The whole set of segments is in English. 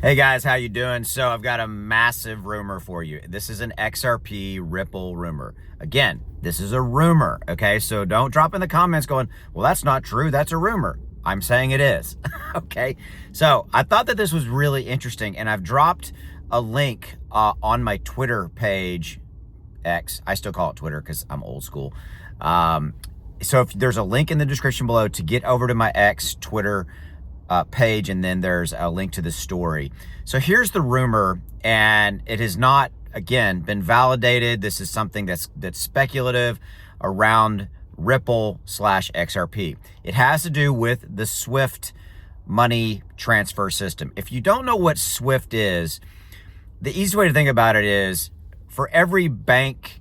Hey guys, how you doing? So I've got a massive rumor for you. This is an XRP Ripple rumor. Again, this is a rumor, okay? So don't drop in the comments going, well, that's not true. That's a rumor. I'm saying it is, okay? So I thought that this was really interesting, and I've dropped a link on my Twitter page, X. I still call it Twitter because I'm old school. So if there's a link in the description below to get over to my X Twitter page, and then there's a link to the story. So here's the rumor, and it has not, again, been validated. This is something that's speculative around Ripple/XRP. It has to do with the Swift money transfer system. If you don't know what Swift is, the easiest way to think about it is for every bank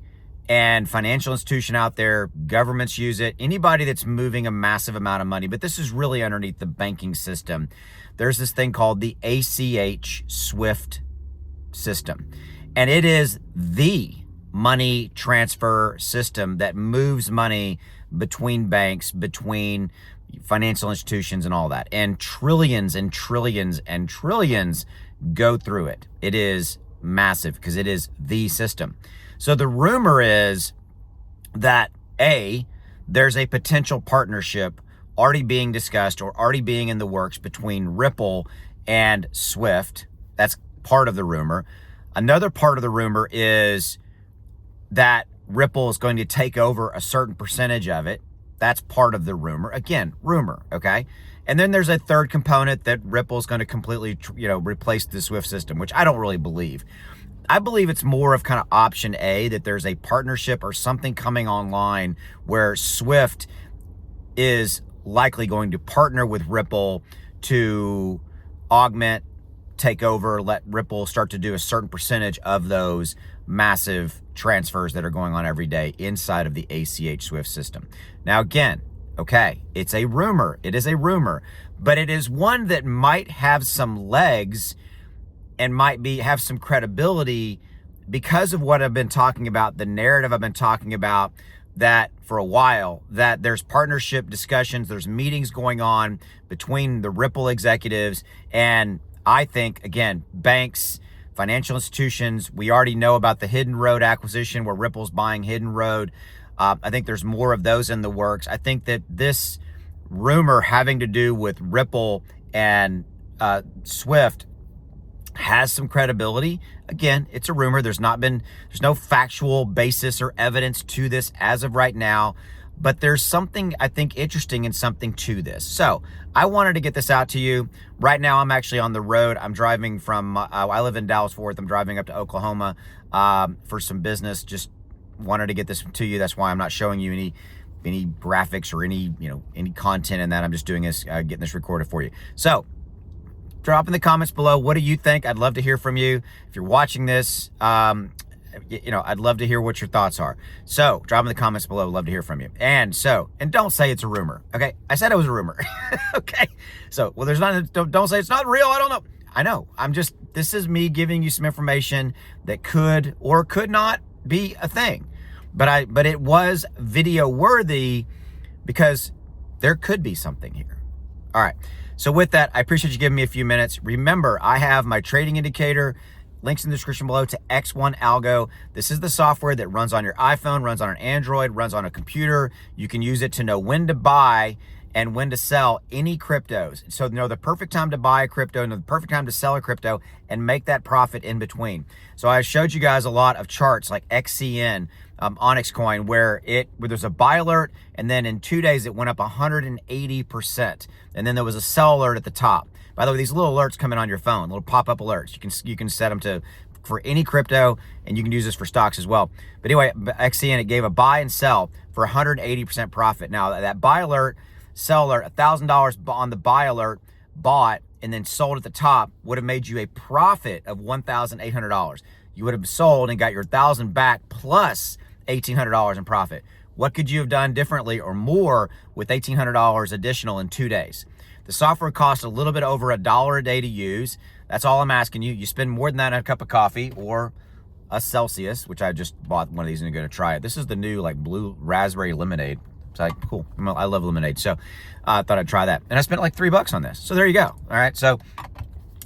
and financial institution out there, governments use it, anybody that's moving a massive amount of money, but this is really underneath the banking system. There's this thing called the ACH Swift system, and it is the money transfer system that moves money between banks, between financial institutions and all that, and trillions and trillions and trillions go through it. It is massive because it is the system. So the rumor is that there's a potential partnership already being discussed or already being in the works between Ripple and Swift. That's part of the rumor. Another part of the rumor is that Ripple is going to take over a certain percentage of it. That's part of the rumor. Again, rumor, okay? And then there's a third component that Ripple is going to completely, replace the Swift system, which I don't really believe. I believe it's more of kind of option A, that there's a partnership or something coming online where Swift is likely going to partner with Ripple to augment, take over, let Ripple start to do a certain percentage of those massive transfers that are going on every day inside of the ACH Swift system. Now, again, okay, it's a rumor. It is a rumor, but it is one that might have some legs and might have some credibility because of what I've been talking about, the narrative I've been talking about that for a while, that there's partnership discussions, there's meetings going on between the Ripple executives, and I think, again, banks, financial institutions. We already know about the Hidden Road acquisition where Ripple's buying Hidden Road. I think there's more of those in the works. I think that this rumor having to do with Ripple and Swift has some credibility. Again, it's a rumor. There's no factual basis or evidence to this as of right now, but there's something I think interesting and something to this. So I wanted to get this out to you. Right now, I'm actually on the road. I'm driving from, I live in Dallas-Fort Worth. I'm driving up to Oklahoma for some business. Just wanted to get this to you. That's why I'm not showing you any graphics or any content in that. I'm just doing this, getting this recorded for you. So drop in the comments below. What do you think? I'd love to hear from you. If you're watching this, I'd love to hear what your thoughts are. So drop in the comments below. Love to hear from you. And don't say it's a rumor. Okay. I said it was a rumor. Okay. So, well, don't say it's not real. I don't know. I know. This is me giving you some information that could or could not be a thing, but it was video worthy because there could be something here. All right. So with that, I appreciate you giving me a few minutes. Remember, I have my trading indicator, links in the description below, to X1 Algo. This is the software that runs on your iPhone, runs on an Android, runs on a computer. You can use it to know when to buy and when to sell any cryptos. So know the perfect time to buy a crypto, know the perfect time to sell a crypto, and make that profit in between. So I showed you guys a lot of charts like XCN, Onyx Coin, where there's a buy alert, and then in 2 days it went up 180%, and then there was a sell alert at the top. By the way, these little alerts come in on your phone, little pop-up alerts. You can set them for any crypto, and you can use this for stocks as well. But anyway, XCN, it gave a buy and sell for 180% profit. Now that buy alert, sell alert, $1,000 on the buy alert, bought and then sold at the top, would have made you a profit of $1,800. You would have sold and got your $1,000 back plus $1,800 in profit. What could you have done differently or more with $1,800 additional in 2 days? The software costs a little bit over $1 a day to use. That's all I'm asking you. You spend more than that on a cup of coffee or a Celsius, which I just bought one of these and I'm going to try it. This is the new blue raspberry lemonade. It's like, cool. I love lemonade. So I thought I'd try that. And I spent like $3 on this. So there you go. All right. So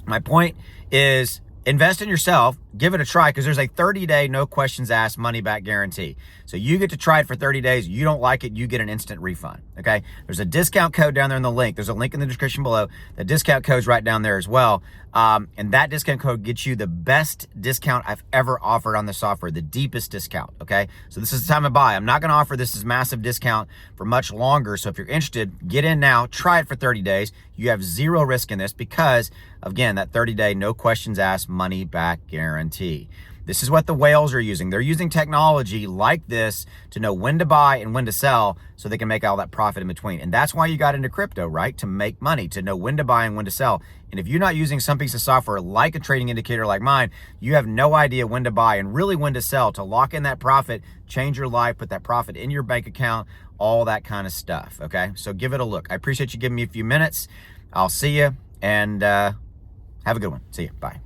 My point is invest in yourself, give it a try, because there's a 30-day no questions asked money back guarantee. So you get to try it for 30 days. You don't like it, you get an instant refund. Okay. There's a discount code down there in the link. There's a link in the description below. The discount code's right down there as well. And that discount code gets you the best discount I've ever offered on the software, the deepest discount. Okay. So this is the time to buy. I'm not going to offer this as massive discount for much longer. So if you're interested, get in now, try it for 30 days. You have zero risk in this because, again, that 30-day no questions asked money back guarantee. This is what the whales are using. They're using technology like this to know when to buy and when to sell so they can make all that profit in between. And that's why you got into crypto, right? To make money, to know when to buy and when to sell. And if you're not using some piece of software like a trading indicator like mine, you have no idea when to buy and really when to sell to lock in that profit, change your life, put that profit in your bank account, all that kind of stuff, okay? So give it a look. I appreciate you giving me a few minutes. I'll see you, and have a good one. See you. Bye.